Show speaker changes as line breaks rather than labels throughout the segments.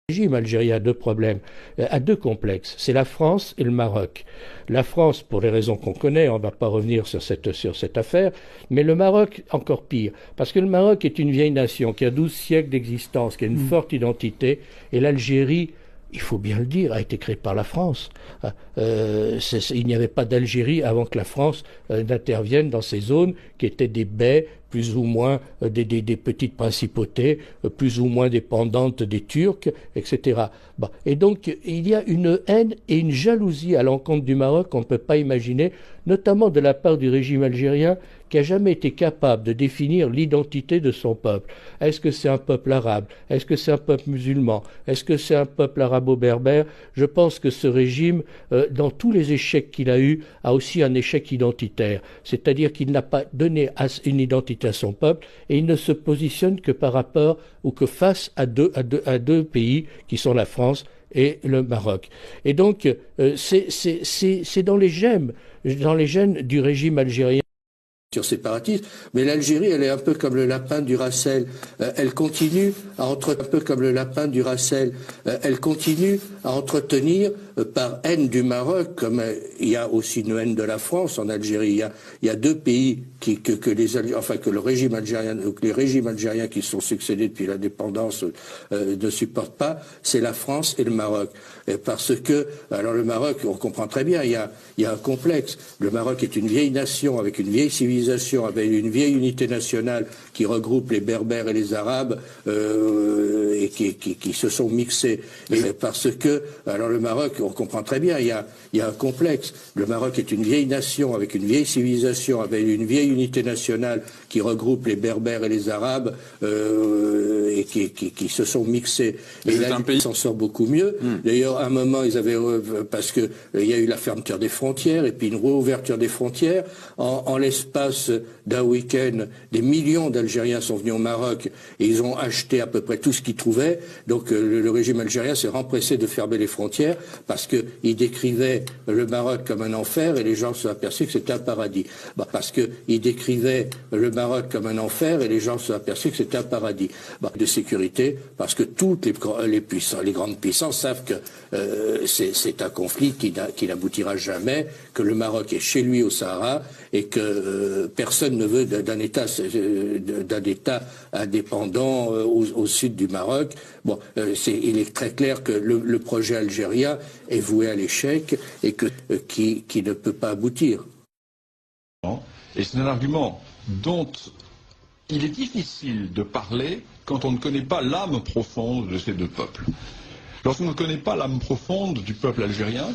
Le régime algérien a deux problèmes, a deux complexes. C'est la France et le Maroc. La France, pour les raisons qu'on connaît, on ne va pas revenir sur cette affaire, mais le Maroc, encore pire. Parce que le Maroc est une vieille nation qui a 12 siècles d'existence, qui a une forte identité, et l'Algérie, il faut bien le dire, a été créée par la France. Il n'y avait pas d'Algérie avant que la France n'intervienne dans ces zones qui étaient des baies, plus ou moins des petites principautés, plus ou moins dépendantes des Turcs, etc. Bon. Et donc, il y a une haine et une jalousie à l'encontre du Maroc qu'on ne peut pas imaginer, notamment de la part du régime algérien, qui n'a jamais été capable de définir l'identité de son peuple. Est-ce que c'est un peuple arabe? Est-ce que c'est un peuple musulman? Est-ce que c'est un peuple arabo-berbère? Je pense que ce régime, dans tous les échecs qu'il a eus, a aussi un échec identitaire. C'est-à-dire qu'il n'a pas donné une identité à son peuple et il ne se positionne que par rapport ou que face à deux pays qui sont la France et le Maroc. Et donc, c'est dans les gènes du régime algérien séparatiste, mais l'Algérie, elle est un peu comme le lapin du Racel. Elle continue à entretenir par haine du Maroc, comme il y a aussi une haine de la France en Algérie. Il y a deux pays que le régime algérien, les régimes algériens qui se sont succédés depuis l'indépendance ne supportent pas, c'est la France et le Maroc. Parce que, alors le Maroc, on comprend très bien, il y a un complexe. Le Maroc est une vieille nation avec une vieille civilisation, avec une vieille unité nationale qui regroupe les Berbères et les Arabes et qui se sont mixés. Et parce que, alors le Maroc, on comprend très bien, il y a un complexe. Le Maroc est une vieille nation avec une vieille civilisation, avec une vieille unité nationale qui regroupe les Berbères et les Arabes et qui se sont mixés. Et là, il s'en sort beaucoup mieux. D'ailleurs, à un moment, ils avaient parce que il y a eu la fermeture des frontières et puis une réouverture des frontières. En l'espace d'un week-end, des millions d'Algériens sont venus au Maroc et ils ont acheté à peu près tout ce qu'ils trouvaient. Donc le régime algérien s'est empressé de fermer les frontières parce qu'il décrivait le Maroc comme un enfer et les gens se sont aperçus que c'était un paradis. Il décrivait le Maroc comme un enfer et les gens se sont aperçus que c'était un paradis. De sécurité, parce que toutes les grandes puissances savent que c'est un conflit qui n'aboutira jamais, que le Maroc est chez lui au Sahara et que personne ne veut d'un État indépendant au sud du Maroc. Il est très clair que le projet algérien est voué à l'échec et qui ne peut pas aboutir.
Et c'est un argument dont il est difficile de parler quand on ne connaît pas l'âme profonde de ces deux peuples. Lorsqu'on ne connaît pas l'âme profonde du peuple algérien,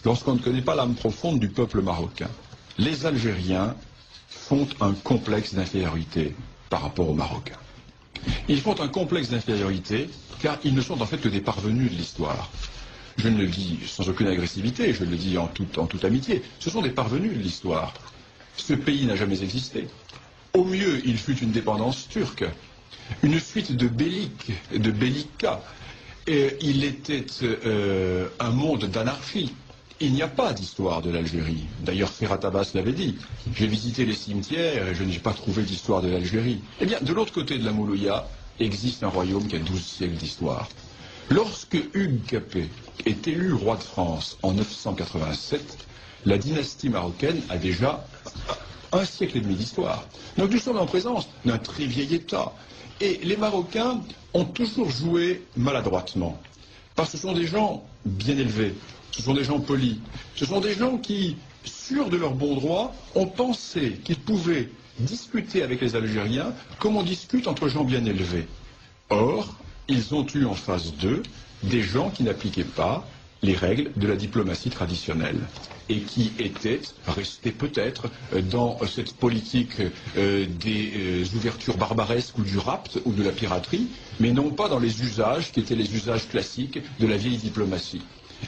lorsqu'on ne connaît pas l'âme profonde du peuple marocain, les Algériens font un complexe d'infériorité par rapport aux Marocains. Ils font un complexe d'infériorité car ils ne sont en fait que des parvenus de l'histoire. Je ne le dis sans aucune agressivité, je le dis en toute amitié. Ce sont des parvenus de l'histoire. Ce pays n'a jamais existé. Au mieux, il fut une dépendance turque, une suite de bellica. Il était un monde d'anarchie. Il n'y a pas d'histoire de l'Algérie. D'ailleurs, Ferhat Abbas l'avait dit. J'ai visité les cimetières et je n'ai pas trouvé d'histoire de l'Algérie. Eh bien, de l'autre côté de la Moulouya, existe un royaume qui a 12 siècles d'histoire. Lorsque Hugues Capet est élu roi de France en 987, la dynastie marocaine a déjà un siècle et demi d'histoire. Donc nous sommes en présence d'un très vieil État. Et les Marocains ont toujours joué maladroitement. Parce que ce sont des gens bien élevés, ce sont des gens polis, ce sont des gens qui, sûrs de leur bon droit, ont pensé qu'ils pouvaient discuter avec les Algériens comme on discute entre gens bien élevés. Or, ils ont eu en face d'eux des gens qui n'appliquaient pas les règles de la diplomatie traditionnelle et qui étaient restés peut-être dans cette politique des ouvertures barbaresques ou du rapt ou de la piraterie, mais non pas dans les usages qui étaient les usages classiques de la vieille diplomatie.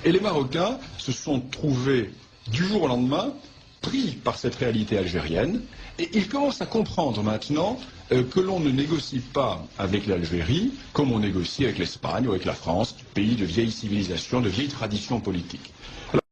Et les Marocains se sont trouvés du jour au lendemain pris par cette réalité algérienne et ils commencent à comprendre maintenant que l'on ne négocie pas avec l'Algérie comme on négocie avec l'Espagne ou avec la France, pays de vieille civilisation, de vieille tradition politique. Alors,